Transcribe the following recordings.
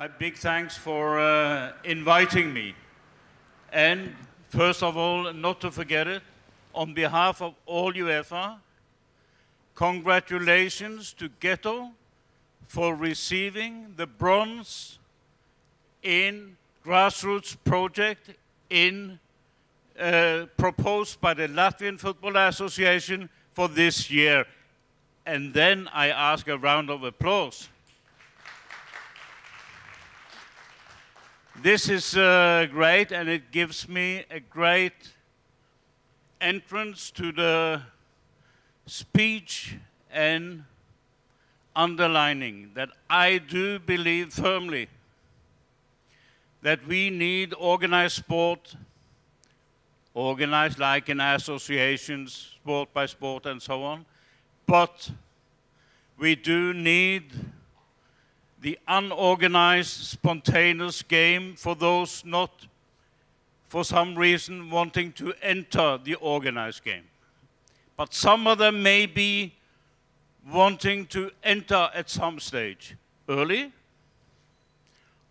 My big thanks for inviting me. And first of all, not to forget it, on behalf of all UEFA, congratulations to Ghetto for receiving the bronze in grassroots project proposed by the Latvian Football Association for this year. And then I ask a round of applause. This is great, and it gives me a great entrance to the speech and underlining that I do believe firmly that we need organized sport, organized like in associations, sport by sport and so on, but we do need the unorganized, spontaneous game for those not, for some reason, wanting to enter the organized game. But some of them may be wanting to enter at some stage, early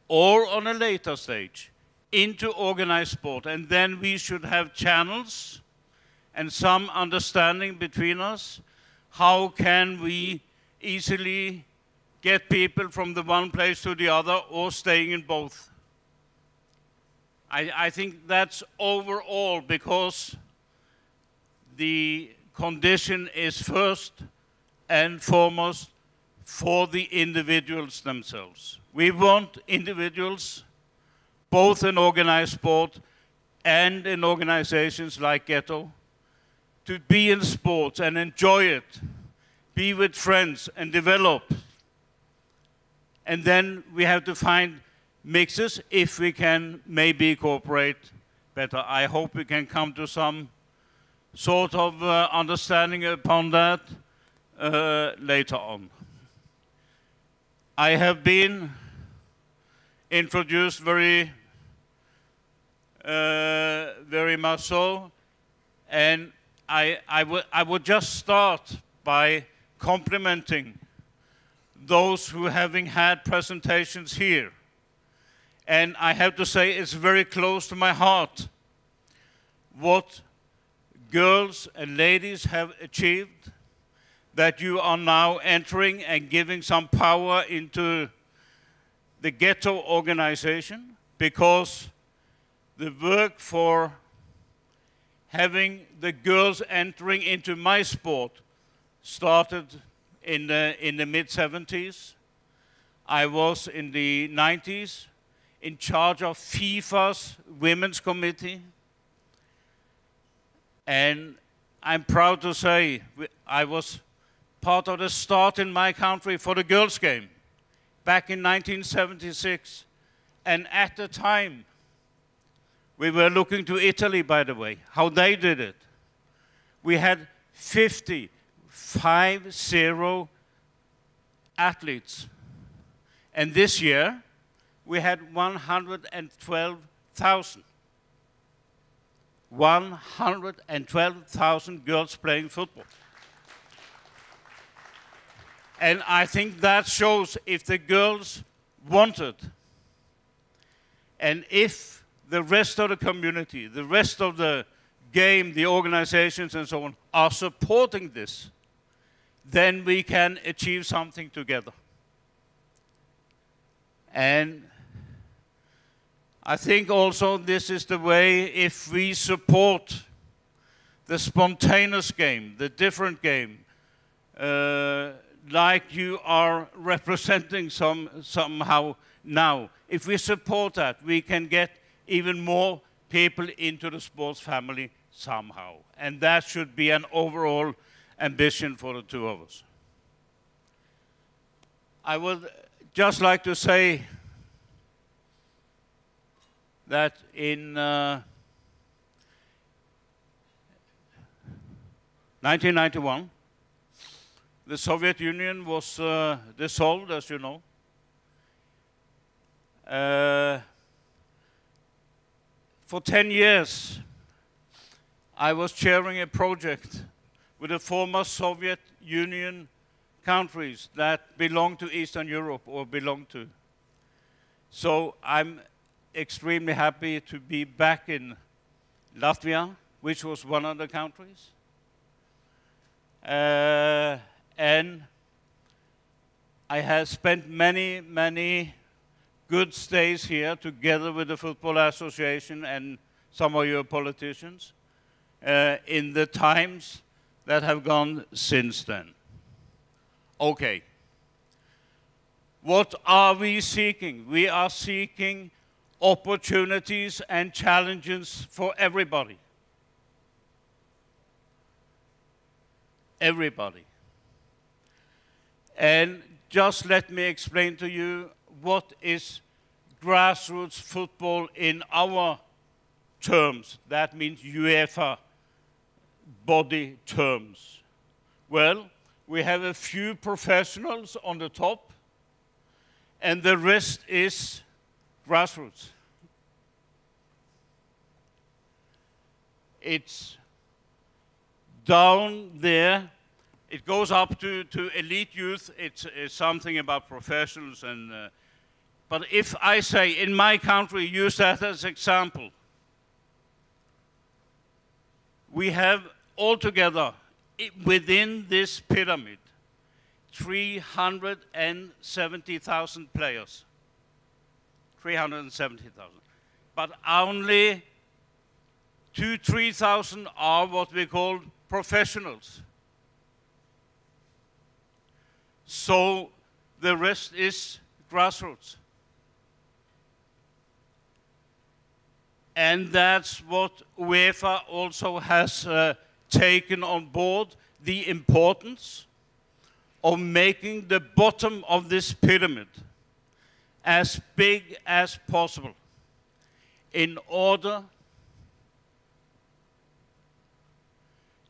or on a later stage, into organized sport. And then we should have channels and some understanding between us. How can we easily get people from the one place to the other or staying in both? I think that's overall, because the condition is first and foremost for the individuals themselves. We want individuals, both in organized sport and in organizations like Ghetto, to be in sports and enjoy it, be with friends and develop. And then we have to find mixes if we can maybe cooperate better. I hope we can come to some sort of understanding upon that later on. I have been introduced very much so, and I would just start by complimenting those who having had presentations here. And I have to say it's very close to my heart what girls and ladies have achieved, that you are now entering and giving some power into the Ghetto organization, because the work for having the girls entering into my sport started in the mid-70s. I was in the 90s in charge of FIFA's Women's Committee. And I'm proud to say I was part of the start in my country for the girls' game back in 1976. And at the time, we were looking to Italy, by the way, how they did it. We had 50 athletes. And this year, we had 112,000. 112,000 girls playing football. And I think that shows if the girls want it, and if the rest of the community, the rest of the game, the organizations and so on, are supporting this, then we can achieve something together. And I think also this is the way, if we support the spontaneous game, the different game, like you are representing somehow now, if we support that, we can get even more people into the sports family somehow. And that should be an overall ambition for the two of us. I would just like to say that in 1991, the Soviet Union was dissolved, as you know. For 10 years, I was chairing a project with the former Soviet Union countries that belong to Eastern Europe or belong to. So I'm extremely happy to be back in Latvia, which was one of the countries. And I have spent many good stays here together with the Football Association and some of your politicians in the times that have gone since then. Okay. What are we seeking? We are seeking opportunities and challenges for everybody. Everybody. And just let me explain to you what is grassroots football in our terms. That means UEFA body terms. Well, we have a few professionals on the top, and the rest is grassroots. It's down there. It goes up to elite youth. It's something about professionals. But if I say, in my country, use that as example, we have altogether, within this pyramid, 370,000 players. 370,000. But only 2,000–3,000 are what we call professionals. So the rest is grassroots. And that's what UEFA also has taken on board, the importance of making the bottom of this pyramid as big as possible in order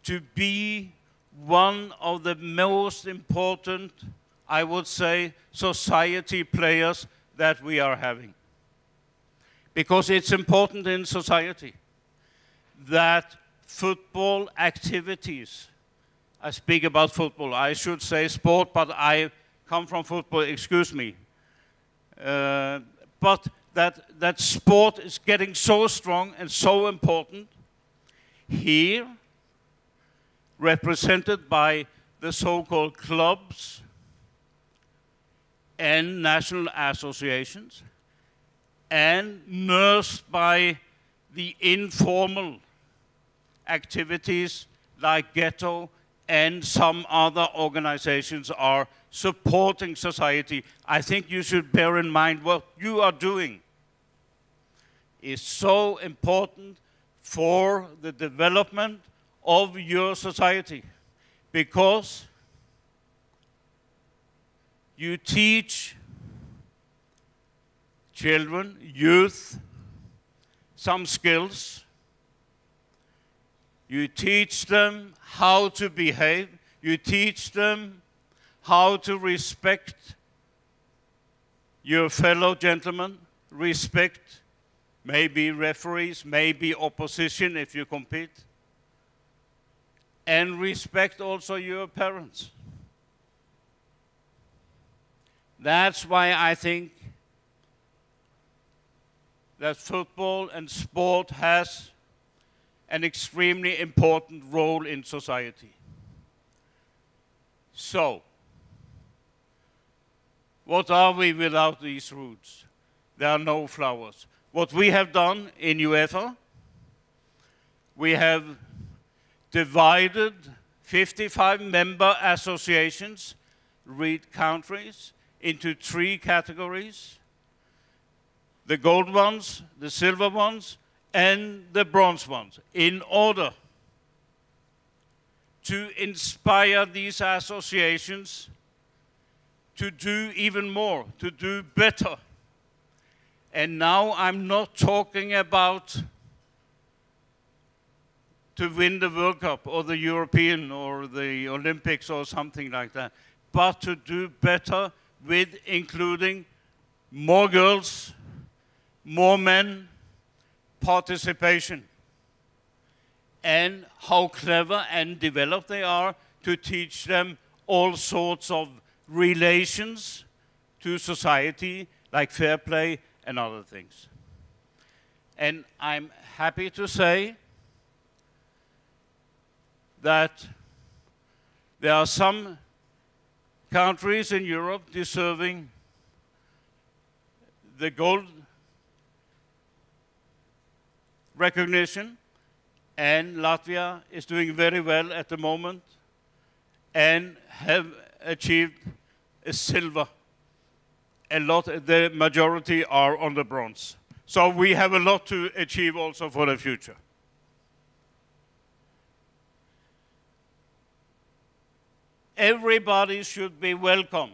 to be one of the most important, I would say, society players that we are having. Because it's important in society that football activities, I speak about football, I should say sport, but I come from football, excuse me. But that sport is getting so strong and so important here, represented by the so-called clubs and national associations, and nursed by the informal activities like Ghetto and some other organizations are supporting society. I think you should bear in mind what you are doing is so important for the development of your society, because you teach children, youth, some skills. You teach them how to behave. You teach them how to respect your fellow gentlemen, respect maybe referees, maybe opposition if you compete, and respect also your parents. That's why I think that football and sport has an extremely important role in society. So, what are we without these roots? There are no flowers. What we have done in UEFA, we have divided 55 member associations, read countries, into 3 categories: the gold ones, the silver ones, and the bronze ones, in order to inspire these associations to do even more, to do better. And now I'm not talking about to win the World Cup or the European or the Olympics or something like that, but to do better with including more girls, more men, participation, and how clever and developed they are to teach them all sorts of relations to society, like fair play and other things. And I'm happy to say that there are some countries in Europe deserving the gold recognition, and Latvia is doing very well at the moment and have achieved a silver. The majority are on the bronze. So we have a lot to achieve also for the future. Everybody should be welcome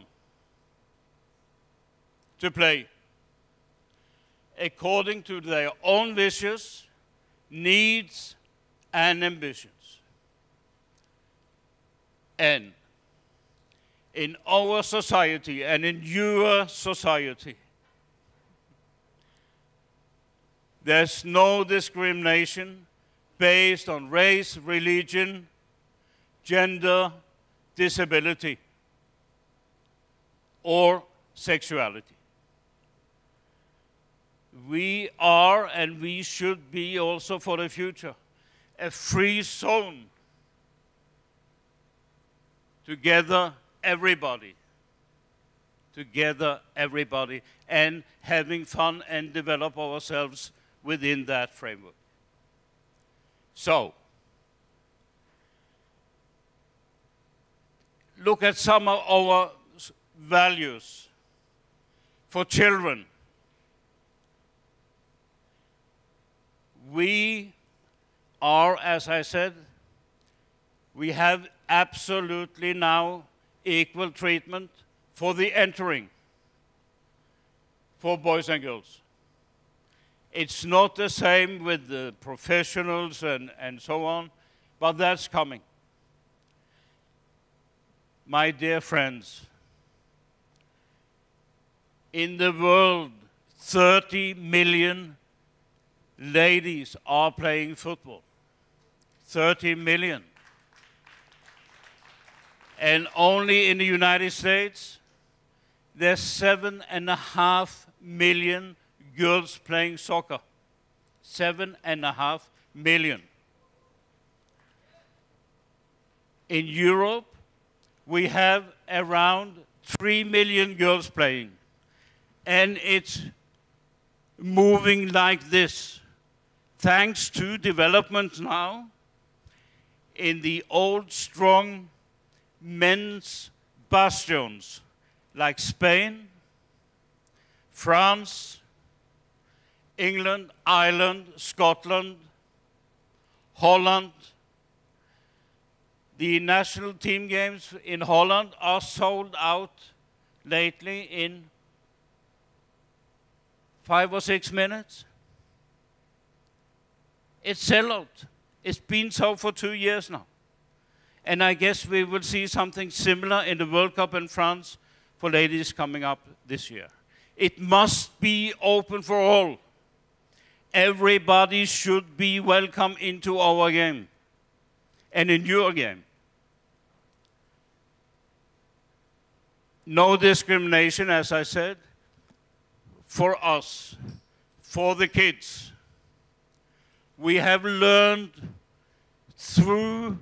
to play according to their own wishes, needs, and ambitions. And in our society and in your society, there's no discrimination based on race, religion, gender, disability, or sexuality. We are, and we should be also for the future, a free zone together everybody, and having fun and develop ourselves within that framework. So, look at some of our values for children. We are, as I said, we have absolutely now equal treatment for the entering for boys and girls. It's not the same with the professionals and so on, but that's coming. My dear friends, in the world, 30 million ladies are playing football. 30 million. And only in the United States, there's 7.5 million girls playing soccer. 7.5 million. In Europe, we have around 3 million girls playing. And it's moving like this, thanks to development now in the old, strong men's bastions like Spain, France, England, Ireland, Scotland, Holland. The national team games in Holland are sold out lately in 5 or 6 minutes. It's sellout. It's been so for 2 years now. And I guess we will see something similar in the World Cup in France for ladies coming up this year. It must be open for all. Everybody should be welcome into our game and in your game. No discrimination, as I said, for us, for the kids. We have learned through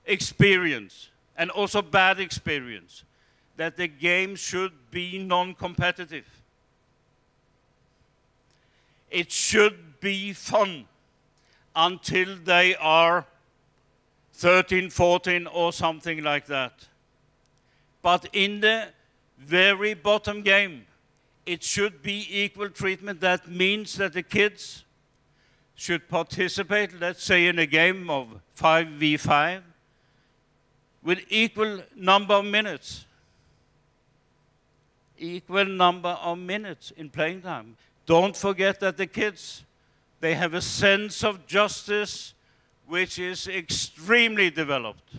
experience, and also bad experience, that the game should be non-competitive. It should be fun until they are 13, 14 or something like that. But in the very bottom game, it should be equal treatment. That means that the kids should participate, let's say, in a game of 5v5 with equal number of minutes. Equal number of minutes in playing time. Don't forget that the kids, they have a sense of justice which is extremely developed.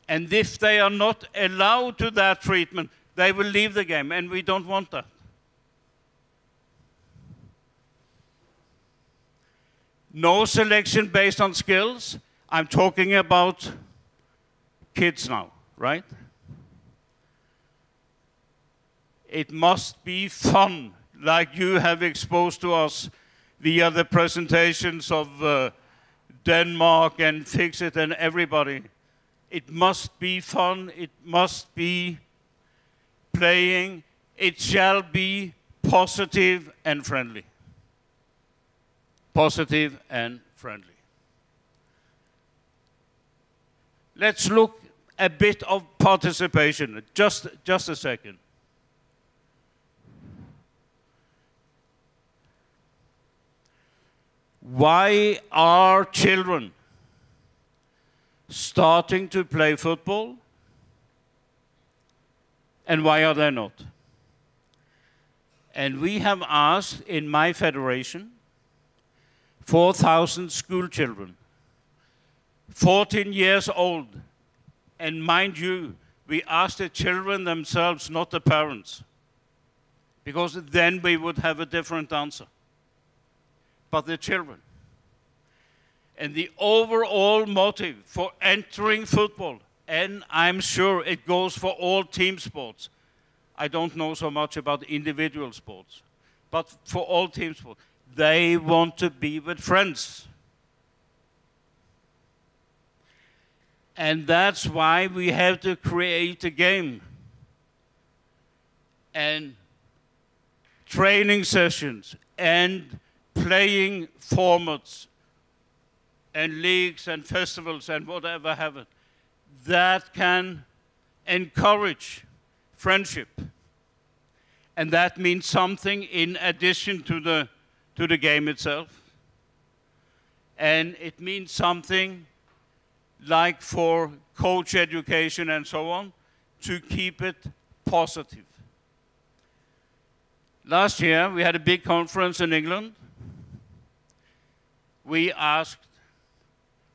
And if they are not allowed to that treatment, they will leave the game, and we don't want that. No selection based on skills. I'm talking about kids now, right? It must be fun, like you have exposed to us via the presentations of Denmark and Fix-It and everybody. It must be fun, it must be playing, it shall be positive and friendly. Positive and friendly. Let's look a bit of participation, just a second. Why are children starting to play football, and why are they not? And we have asked in my federation 4,000 school children, 14 years old, and mind you, we asked the children themselves, not the parents, because then we would have a different answer. But the children. And the overall motive for entering football, and I'm sure it goes for all team sports. I don't know so much about individual sports, but for all team sports, they want to be with friends. And that's why we have to create a game and training sessions and playing formats and leagues and festivals and whatever have it that can encourage friendship. And that means something in addition to the game itself. And it means something like for coach education and so on, to keep it positive. Last year, we had a big conference in England. We asked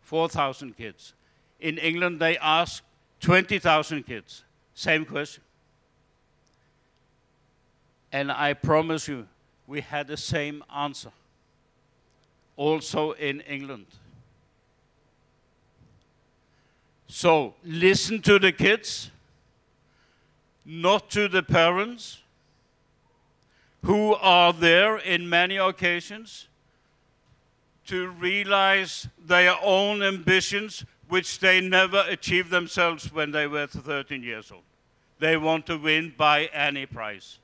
4,000 kids. In England, they asked 20,000 kids. Same question. And I promise you, we had the same answer. Also in England. So, listen to the kids, not to the parents, who are there in many occasions to realize their own ambitions, which they never achieved themselves when they were 13 years old. They want to win by any price.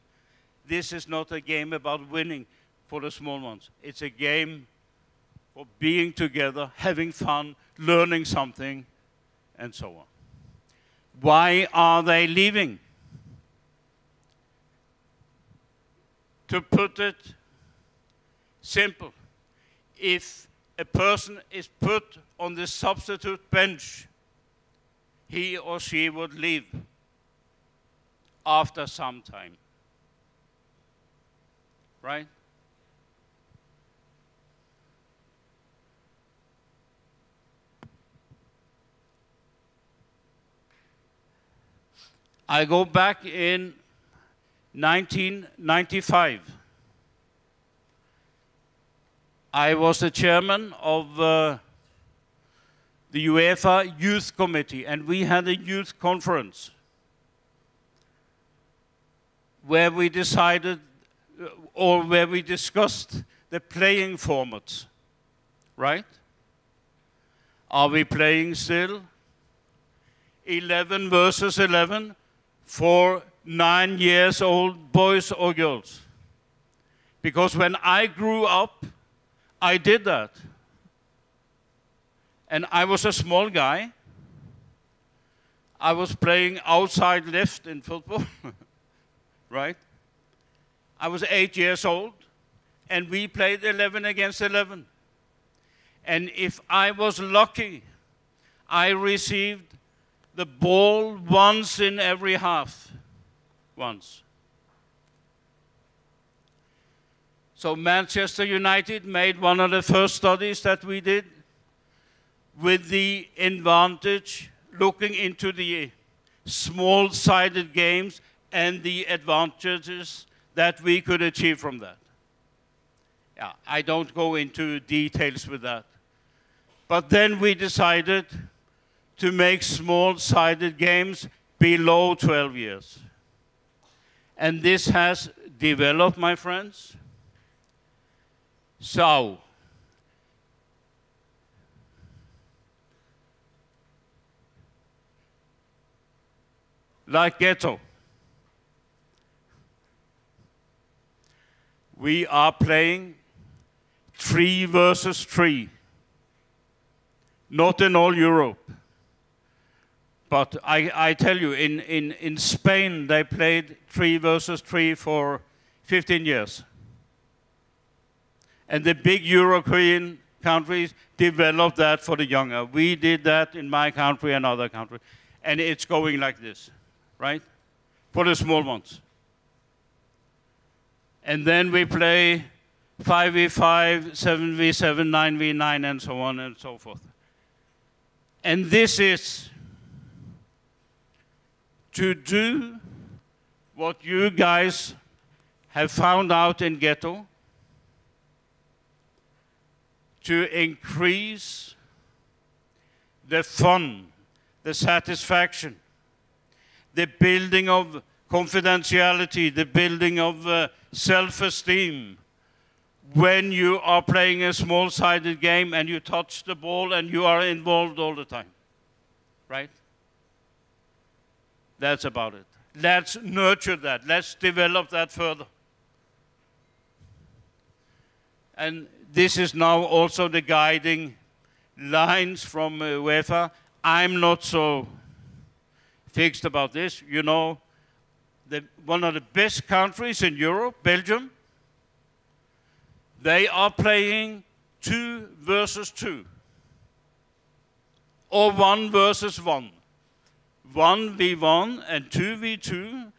This is not a game about winning for the small ones. It's a game for being together, having fun, learning something, and so on. Why are they leaving? To put it simple, if a person is put on the substitute bench, he or she would leave after some time. Right? I go back in 1995. I was the chairman of the UEFA Youth Committee, and we had a youth conference where we decided, or where we discussed the playing formats, right? Are we playing still 11 versus 11 for 9 years old boys or girls? Because when I grew up, I did that. And I was a small guy. I was playing outside left in football, right? I was 8 years old, and we played 11 against 11. And if I was lucky, I received the ball once in every half. Once. So Manchester United made one of the first studies that we did with the advantage, looking into the small-sided games and the advantages that we could achieve from that. Yeah, I don't go into details with that. But then we decided to make small-sided games below 12 years. And this has developed, my friends. So, like Ghetto, we are playing 3 versus 3. Not in all Europe. But I tell you, in Spain, they played 3 versus 3 for 15 years. And the big European countries developed that for the younger. We did that in my country and other countries. And it's going like this, right? For the small ones. And then we play 5v5, 7v7, 9v9, and so on and so forth. And this is to do what you guys have found out in Ghetto, to increase the fun, the satisfaction, the building of confidentiality, the building of self-esteem. When you are playing a small-sided game and you touch the ball and you are involved all the time, right? That's about it. Let's nurture that. Let's develop that further. And this is now also the guiding lines from UEFA. I'm not so fixed about this. You know, one of the best countries in Europe, Belgium, they are playing 2 versus 2. Or 1 versus 1. 1v1 and 2v2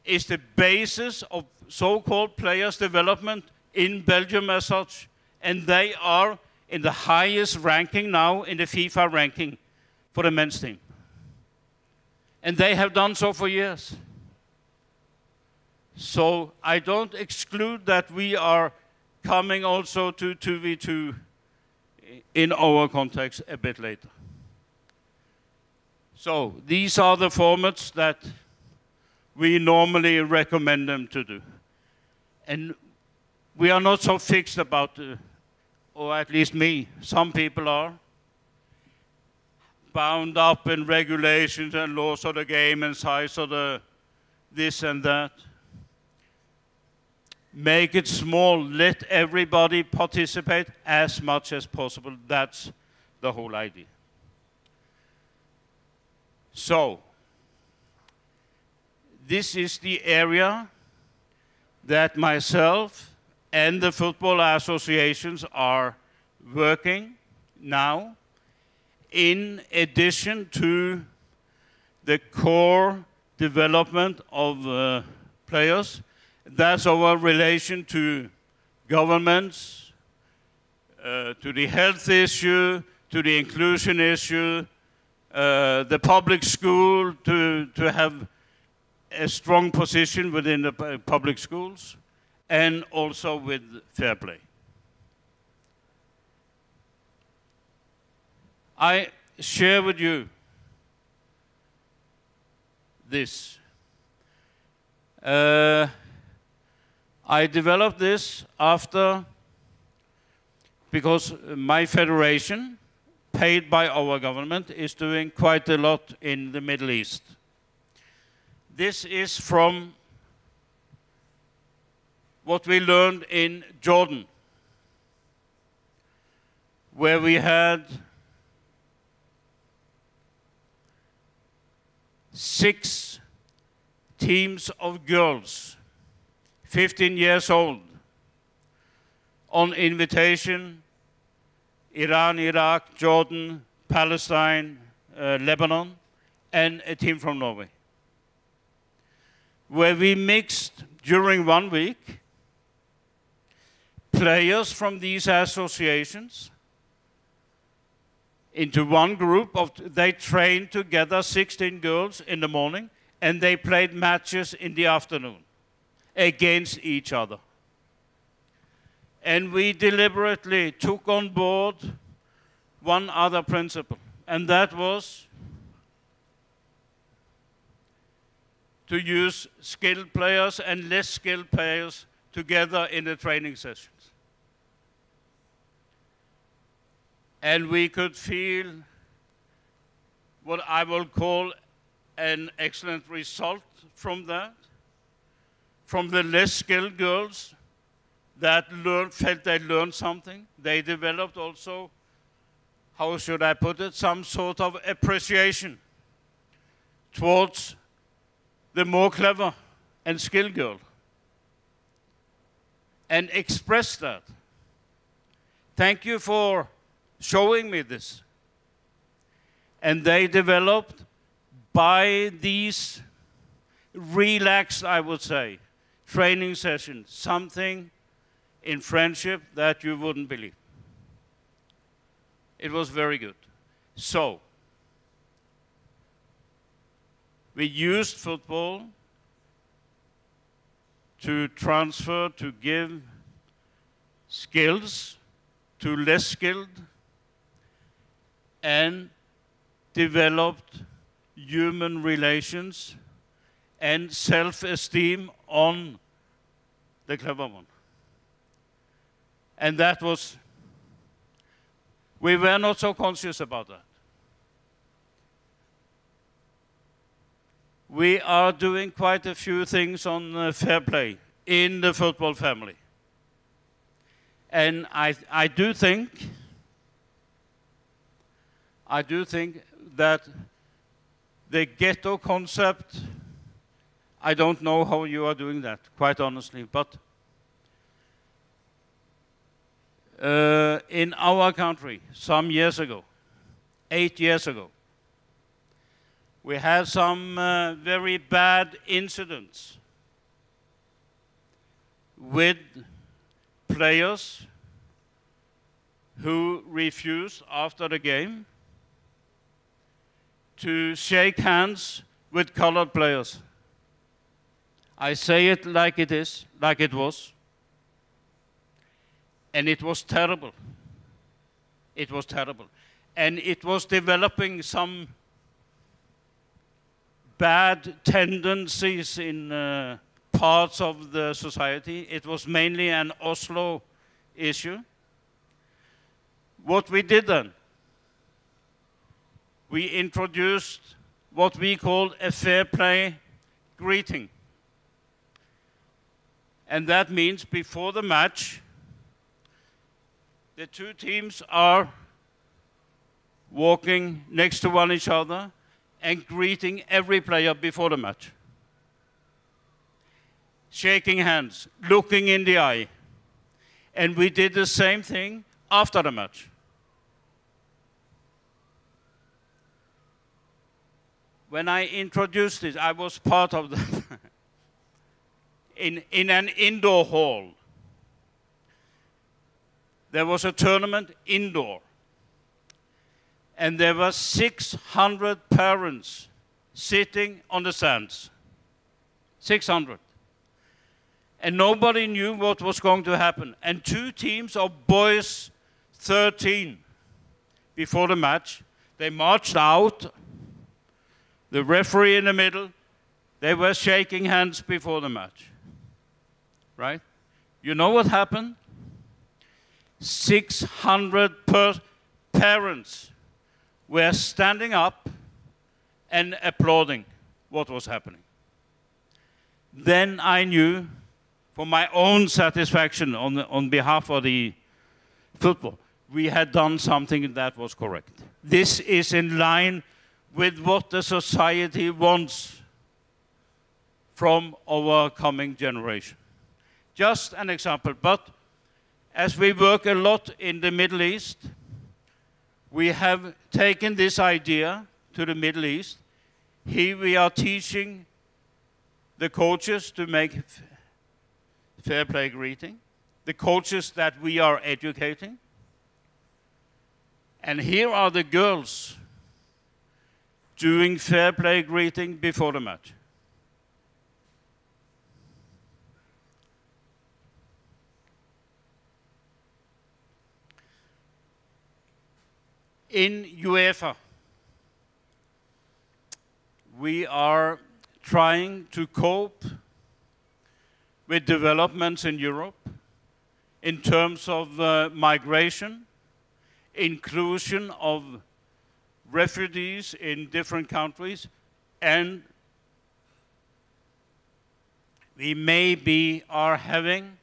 is the basis of so-called players' development in Belgium as such. And they are in the highest ranking now in the FIFA ranking for the men's team. And they have done so for years. So I don't exclude that we are coming also to 2v2 in our context a bit later. So these are the formats that we normally recommend them to do. And we are not so fixed about, or at least me, some people are, bound up in regulations and laws of the game and size of the this and that. Make it small, let everybody participate as much as possible. That's the whole idea. So, this is the area that myself and the football associations are working now, in addition to the core development of players. That's our relation to governments, to the health issue, to the inclusion issue, the public school, to have a strong position within the public schools, and also with fair play. I share with you this. I developed this because my federation, paid by our government, is doing quite a lot in the Middle East. This is from what we learned in Jordan, where we had 6 teams of girls, 15 years old, on invitation, Iran, Iraq, Jordan, Palestine, Lebanon, and a team from Norway, where we mixed during 1 week players from these associations into one group. They trained together, 16 girls in the morning, and they played matches in the afternoon against each other. And we deliberately took on board one other principle, and that was to use skilled players and less skilled players together in the training sessions. And we could feel what I will call an excellent result from that. From the less skilled girls that felt they learned something, they developed also, how should I put it, some sort of appreciation towards the more clever and skilled girl, and express that. Thank you for showing me this. And they developed by these relaxed, I would say, training sessions, something in friendship that you wouldn't believe. It was very good. So, we used football to transfer, to give skills to less skilled, and developed human relations and self-esteem on the clever one. And that was, we were not so conscious about that. We are doing quite a few things on fair play in the football family. And I do think that the ghetto concept, I don't know how you are doing that, quite honestly, but in our country, some years ago, 8 years ago, we had some very bad incidents with players who refused after the game to shake hands with colored players. I say it like it is, like it was. And it was terrible. It was terrible. And it was developing some bad tendencies in parts of the society. It was mainly an Oslo issue. What we did then, we introduced what we called a fair play greeting. And that means before the match, the two teams are walking next to one each other and greeting every player before the match. Shaking hands, looking in the eye. And we did the same thing after the match. When I introduced it, I was part of the in an indoor hall. There was a tournament indoor. And there were 600 parents sitting on the stands. 600. And nobody knew what was going to happen. And two teams of boys 13 before the match, they marched out, the referee in the middle, they were shaking hands before the match. Right? You know what happened? 600 parents were standing up and applauding what was happening. Then I knew, for my own satisfaction on behalf of the football, we had done something that was correct. This is in line with what the society wants from our coming generation. Just an example, but as we work a lot in the Middle East, we have taken this idea to the Middle East. Here we are teaching the coaches to make fair play greeting, the coaches that we are educating. And here are the girls doing fair play greeting before the match. In UEFA, we are trying to cope with developments in Europe in terms of migration, inclusion of refugees in different countries, and we maybe are having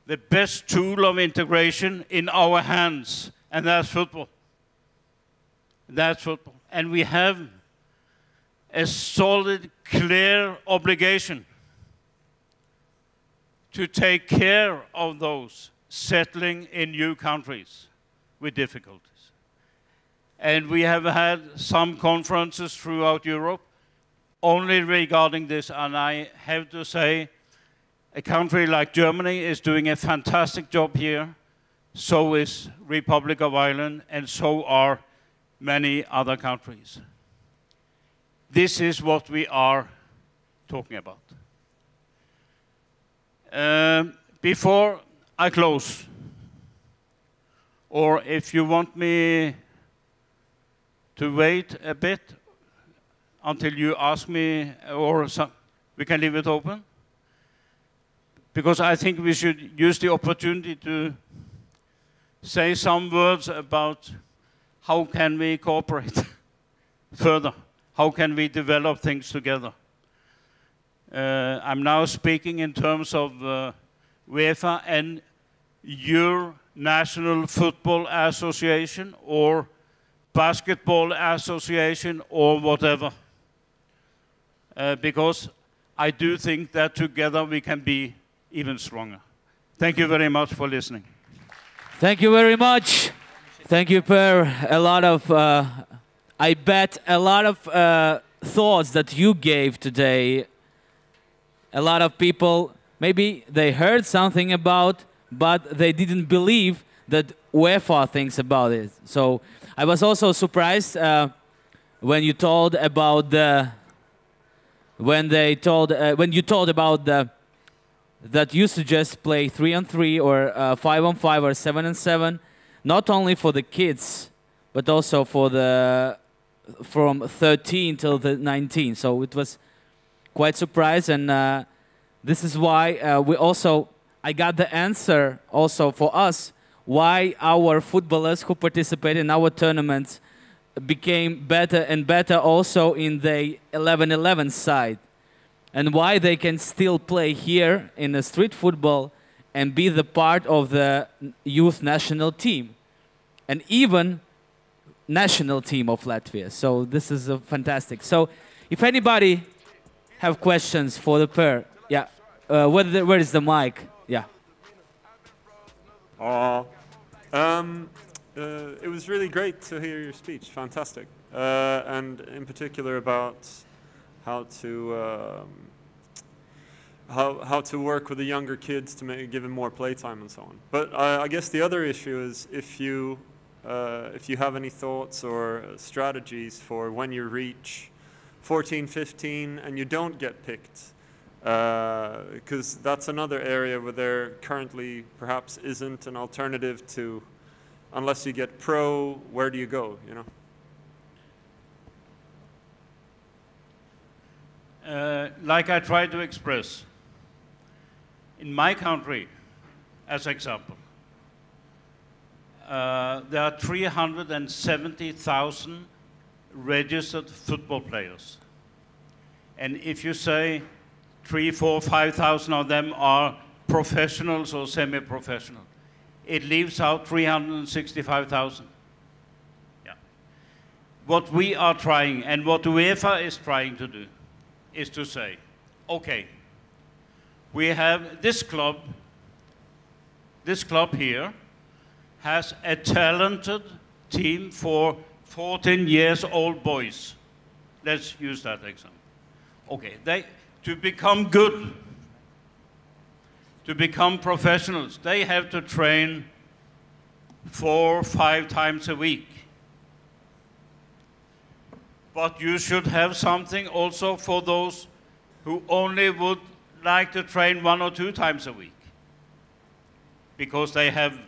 the best tool of integration in our hands, and that's football. That's football. And we have a solid, clear obligation to take care of those settling in new countries with difficulties. And we have had some conferences throughout Europe only regarding this, and I have to say, a country like Germany is doing a fantastic job here. So is Republic of Ireland, and so are many other countries. This is what we are talking about. Before I close, or if you want me to wait a bit until you ask me, or we can leave it open. Because I think we should use the opportunity to say some words about how can we cooperate further? How can we develop things together? I'm now speaking in terms of UEFA and your National Football Association or Basketball Association or whatever. Because I do think that together we can be even stronger. Thank you very much for listening. Thank you very much. Thank you, Per. A lot of, I bet, a lot of thoughts that you gave today. A lot of people, maybe they heard something about, but they didn't believe that UEFA thinks about it. So I was also surprised when you told about the, when you told about the, that you suggest play 3-on-3 or 5-on-5 or 7-on-7, not only for the kids, but also for the from 13 till the 19. So it was quite surprised, and this is why we also, I got the answer also for us why our footballers who participate in our tournaments became better and better also in the 11-11 side, and why they can still play here in the street football and be the part of the youth national team and even national team of Latvia. So this is fantastic. So if anybody have questions for the pair, yeah, where is the mic? Yeah. It was really great to hear your speech. Fantastic. And in particular about how to work with the younger kids to give them more playtime and so on. But I guess the other issue is if you have any thoughts or strategies for when you reach 14, 15 and you don't get picked, because that's another area where there currently perhaps isn't an alternative to, unless you get pro, where do you go, you know? Like I tried to express, in my country, as example, there are 370,000 registered football players. And if you say 3, 4, 5,000 of them are professionals or semi-professional, it leaves out 365,000. Yeah. What we are trying, and what UEFA is trying to do, is to say, okay, we have this club here has a talented team for 14 years old boys. Let's use that example. Okay, to become good, to become professionals, they have to train 4 or 5 times a week. But you should have something also for those who only would like to train 1 or 2 times a week, because they have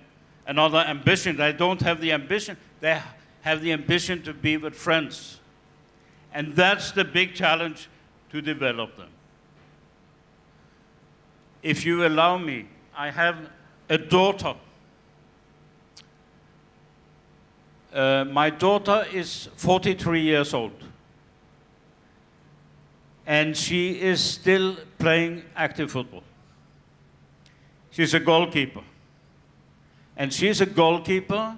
another ambition. They don't have the ambition, they have the ambition to be with friends. And that's the big challenge to develop them. If you allow me, I have a daughter. My daughter is 43 years old. And she is still playing active football. She's a goalkeeper. And she's a goalkeeper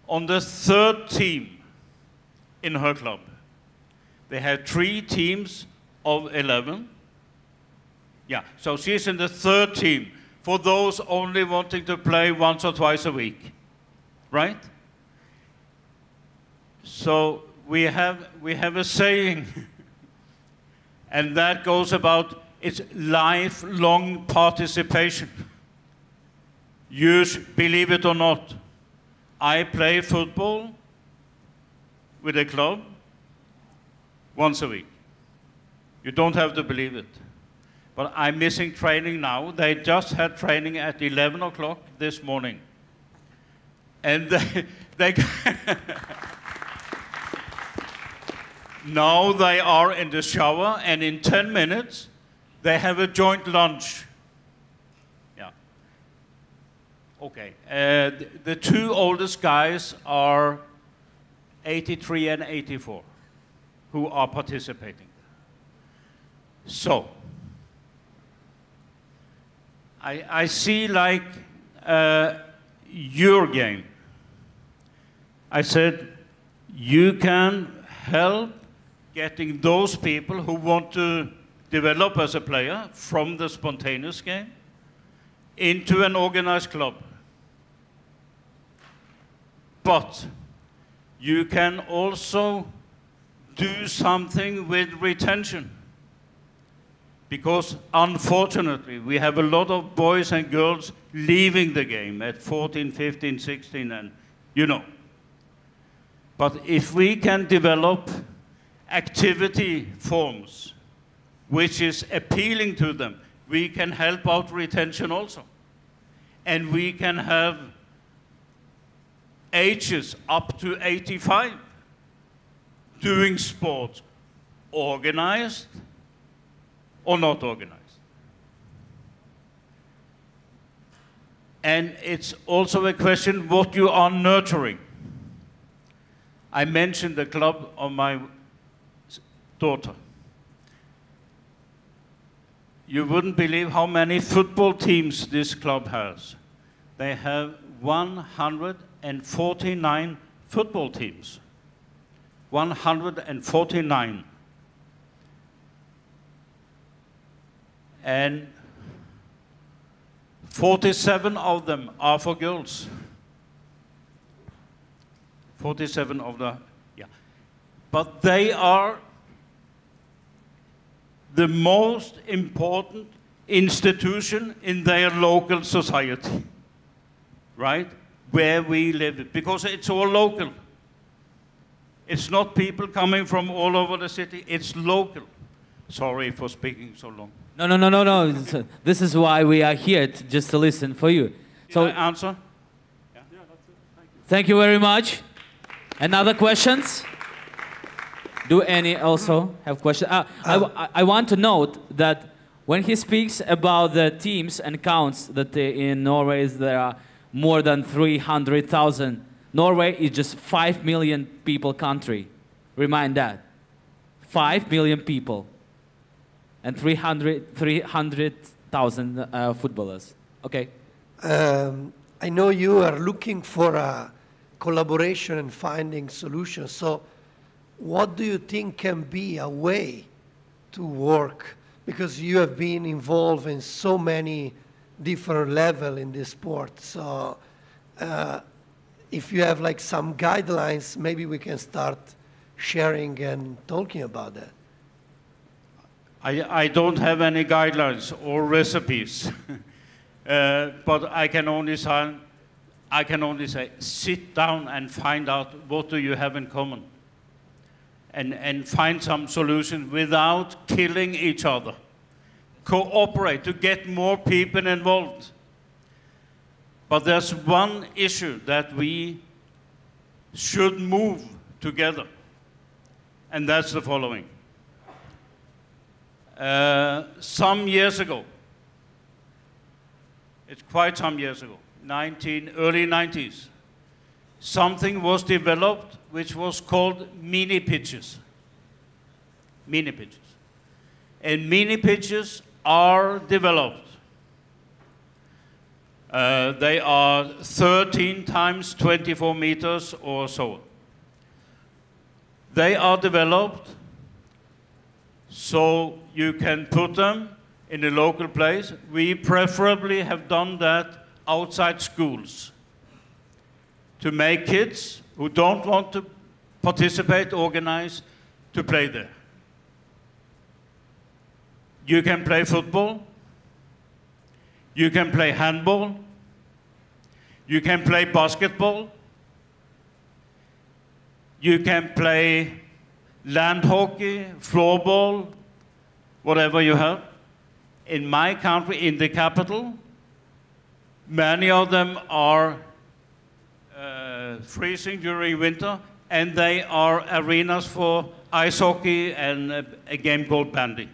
on the 3rd team in her club. They have 3 teams of 11. Yeah, so she's in the 3rd team for those only wanting to play once or twice a week, right? So we have a saying, and that goes about it's lifelong participation. You believe it or not, I play football with a club once a week. You don't have to believe it. But I'm missing training now. They just had training at 11 o'clock this morning. And they now they are in the shower, and in 10 minutes, they have a joint lunch. Yeah. Okay. The 2 oldest guys are 83 and 84 who are participating. So, I see like your game. I said, you can help getting those people who want to develop as a player from the spontaneous game into an organized club. But you can also do something with retention. Because unfortunately, we have a lot of boys and girls leaving the game at 14, 15, 16, and you know. But if we can develop activity forms which is appealing to them, we can help out retention also. And we can have ages up to 85 doing sports, organized or not organized. And it's also a question what you are nurturing. I mentioned the club of my daughter. You wouldn't believe how many football teams this club has. They have 149 football teams. 149. And 47 of them are for girls. 47 of the, yeah. But they are the most important institution in their local society, right? Where we live, because it's all local. It's not people coming from all over the city, it's local. Sorry for speaking so long. No. This is why we are here, just to listen for you. So, I answer? Yeah, that's it. Thank you very much. Another questions? Do any also have questions? I want to note that when he speaks about the teams and counts that in Norway there are more than 300,000. Norway is just 5 million people country. Remind that. 5 million people. And 300,000 footballers. Okay. I know you are looking for a collaboration and finding solutions. So what do you think can be a way to work? Because you have been involved in so many different levels in this sport. So if you have like some guidelines, maybe we can start sharing and talking about that. I don't have any guidelines or recipes, but I can only say, sit down and find out what do you have in common, and find some solution without killing each other. Cooperate to get more people involved. But there's one issue that we should move together, and that's the following. some years ago, it's quite some years ago, early 90s, something was developed which was called mini pitches. Mini pitches. And mini pitches are developed. They are 13 times 24 meters or so. They are developed so you can put them in a local place. We preferably have done that outside schools to make kids who don't want to participate, organize, to play there. You can play football, you can play handball, you can play basketball, you can play land hockey, floorball, whatever you have. In my country, in the capital, many of them are freezing during winter, and they are arenas for ice hockey and a game called bandy.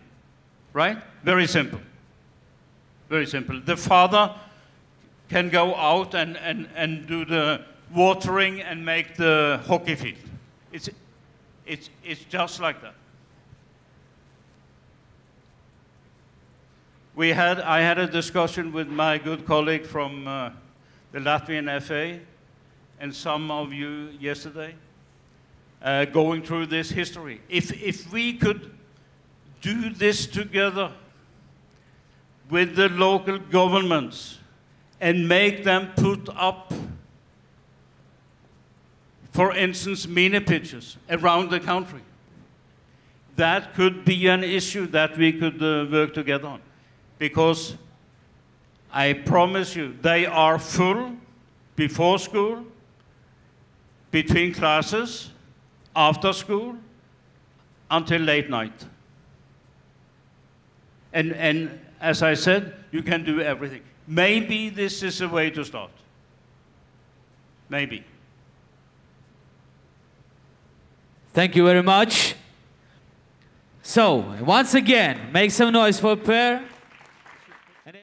Right? Very simple. Very simple. The father can go out and do the watering and make the hockey field. It's just like that. I had a discussion with my good colleague from the Latvian FA and some of you yesterday, going through this history. If we could do this together with the local governments and make them put up, for instance, mini pitches around the country, that could be an issue that we could work together on. Because I promise you, they are full before school, between classes, after school, until late night. And as I said, you can do everything. Maybe this is a way to start. Maybe. Thank you very much. So, once again, make some noise for Per.